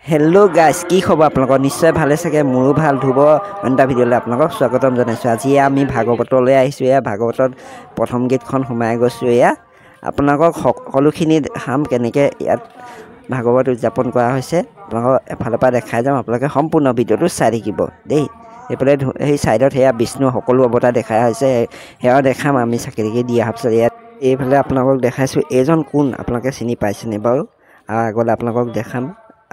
Hello' guys, কি খবৰ আপোনালোকৰ? নিশ্চয় ভালে চাগে, মোৰো ভাল। ধ্ৰুৱ অন্য ভিডিঅ'লৈ আপোনালোকক স্বাগতম জনাইছোঁ। আজি আমি ভাগৱতলৈ আহিছোঁ। এয়া ভাগৱতত প্ৰথম গীতখন সোমাই গৈছোঁ। এয়া আপোনালোকক সকলোখিনি দেখাম, কেনেকৈ ইয়াত ভাগৱত উদযাপন কৰা হৈছে। আপোনালোকক এফালৰ পৰা দেখাই যাম, আপোনালোকে সম্পূৰ্ণ ভিডিঅ'টো চাই থাকিব দেই। এইফালে সেই ছাইডত সেয়া বিষ্ণুৰ সকলো অৱতাৰ দেখা হৈছে, সেয়াও দেখাম আমি চাকি তাকি দি অহাৰ পিছত। ইয়াত এইফালে আপোনালোকক দেখাইছোঁ, এইজন কোন আপোনালোকে চিনি পাইছেনে বাৰু? আৰু আগলৈ আপোনালোকক দেখাম।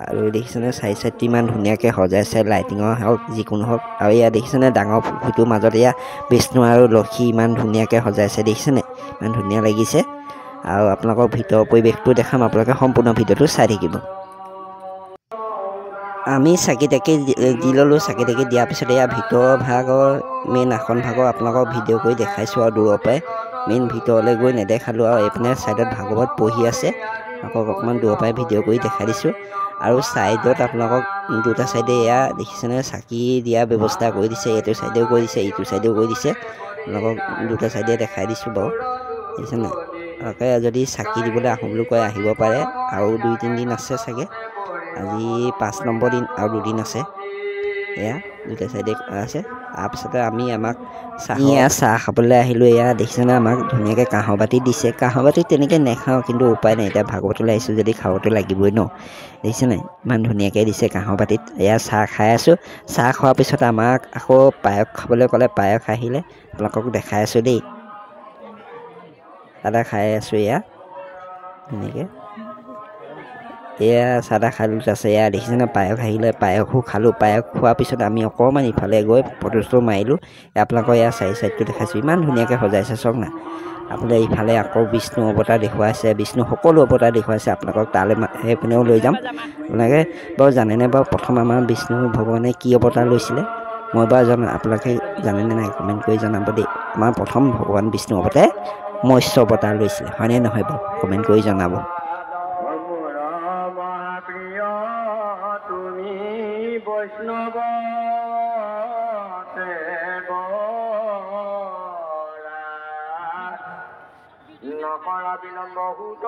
আৰু দেখিছেনে চাইডটো ইমান ধুনীয়াকৈ সজাইছে, লাইটিঙৰ হওক যিকোনো হওক। আৰু ইয়াত দেখিছেনে ডাঙৰ পুখুৰীটোৰ মাজত এয়া বিষ্ণু আৰু লক্ষী ইমান ধুনীয়াকৈ সজাইছে, দেখিছেনে? ইমান ধুনীয়া লাগিছে। আৰু আপোনালোকক ভিতৰৰ পৰিৱেশটো দেখাম, আপোনালোকে সম্পূৰ্ণ ভিডিঅ'টো চাই থাকিব। আমি চাকি তাকি দি ল'লোঁ। চাকি তাকি দিয়াৰ পিছত এয়া ভিতৰৰ ভাগৰ মেইন আসন ভাগৰ আপোনালোকক ভিডিঅ' কৰি দেখাইছোঁ আৰু দূৰৰ পৰাই। মেইন ভিতৰলৈ গৈ নেদেখালোঁ। আৰু এইপিনে ছাইডত ভাগৱত পঢ়ি আছে, আকৌ অকণমান দূৰৰ পৰাই ভিডিঅ' কৰি দেখাই দিছোঁ। আৰু ছাইডত আপোনালোকক দুটা ছাইডে এয়া দেখিছেনে চাকি দিয়াৰ ব্যৱস্থা কৰি দিছে। এইটো ছাইডেও কৰি দিছে, ইটো ছাইডেও কৰি দিছে। আপোনালোকক দুটা ছাইডে দেখাই দিছোঁ বাৰু, দেখিছেনে? আপোনালোকে যদি চাকি দিবলৈ আহোঁ বুলি কয় আহিব পাৰে। আৰু 2-3 দিন আছে চাগে, আজি 5 নম্বৰ দিন, আৰু 2 দিন আছে। এয়া দুটা ছাইডে আছে। তাৰপিছতে আমাক চাহ খাবলৈ আহিলোঁ। এয়া দেখিছেনে আমাক ধুনীয়াকৈ কাঁহৰ বাতি দিছে। কাঁহৰ বাতি তেনেকৈ নেখাওঁ, কিন্তু উপায় নাই, এতিয়া ভাগৱতলৈ আহিছোঁ যদি খাবতো লাগিবই ন। দেখিছেনে ইমান ধুনীয়াকৈ দিছে কাঁহৰ বাতিত। এয়া চাহ খাই আছোঁ। চাহ খোৱাৰ পিছত আমাক আকৌ পায়স খাবলৈ ক'লে, পায়স আহিলে। আপোনালোকক দেখাই আছোঁ দেই, চাহ খাই আছোঁ। এয়া ধুনীয়াকৈ এয়া চাহ খাই লৈ আছে। এয়া দেখিছেনে পায়স আহিলে, পায়সো খালোঁ। পায়স খোৱাৰ পিছত আমি অকণমান ইফালে গৈ ফটো চটো মাৰিলোঁ। আপোনালোকৰ এয়া চাইডটো দেখাইছোঁ, ইমান ধুনীয়াকৈ সজাইছে চাওক না। আপোনাৰ ইফালে আকৌ বিষ্ণু অৱতাৰ দেখুৱাইছে, বিষ্ণু সকলো অৱতাৰ দেখুৱাইছে। আপোনালোকক তালৈ সেইপিনেও লৈ যাম। আপোনালোকে বাৰু জানেনে বাৰু প্ৰথম আমাৰ বিষ্ণু ভগৱানে কি অৱতাৰ লৈছিলে? মই বাৰু আপোনালোকে জানেনে নাই কমেণ্ট কৰি জনাব দেই। আমাৰ প্ৰথম ভগৱান বিষ্ণু অৱতাৰে মৎস্য অৱতাৰ লৈছিলে, হয়নে নহয় বাৰু? কমেণ্ট কৰি জনাব। নকৰা বিলম্ব সুত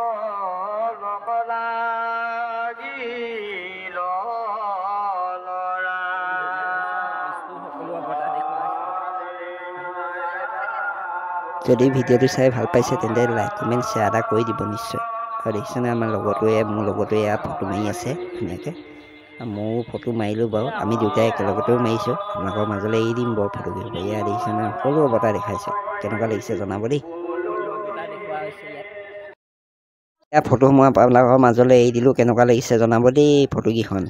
নকলা যদি ভিডিঅ'টো চাই ভাল পাইছে তেন্তে লাইক কমেণ্ট শ্বেয়াৰ এটা কৰি দিব নিশ্চয়। আৰু দেখিছেনে আমাৰ লগৰটোৱে মোৰ লগতো এয়া ফটো মাৰি আছে ধুনীয়াকৈ। ময়ো ফটো মাৰিলোঁ বাৰু, আমি দুটাই একেলগতেও মাৰিছোঁ। আপোনালোকৰ মাজলৈ এৰি দিম বাৰু ফটোকেইখন। এয়া দেখিছেনে সকলো অৱতাৰ দেখাইছে, কেনেকুৱা লাগিছে জনাব দেই। এয়া ফটো মই আপোনালোকৰ মাজলৈ এৰি দিলোঁ, কেনেকুৱা লাগিছে জনাব দেই ফটোকেইখন।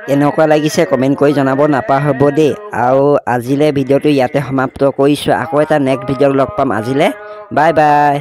কেনেকুৱা লাগিছে কমেণ্ট কৰি জনাব নাপাহৰিব দেই। আৰু আজিলৈ ভিডিঅ'টো ইয়াতে সমাপ্ত কৰিছোঁ। আকৌ এটা নেক্সট ভিডিঅ'ত লগ পাম। আজিলৈ বাই বাই।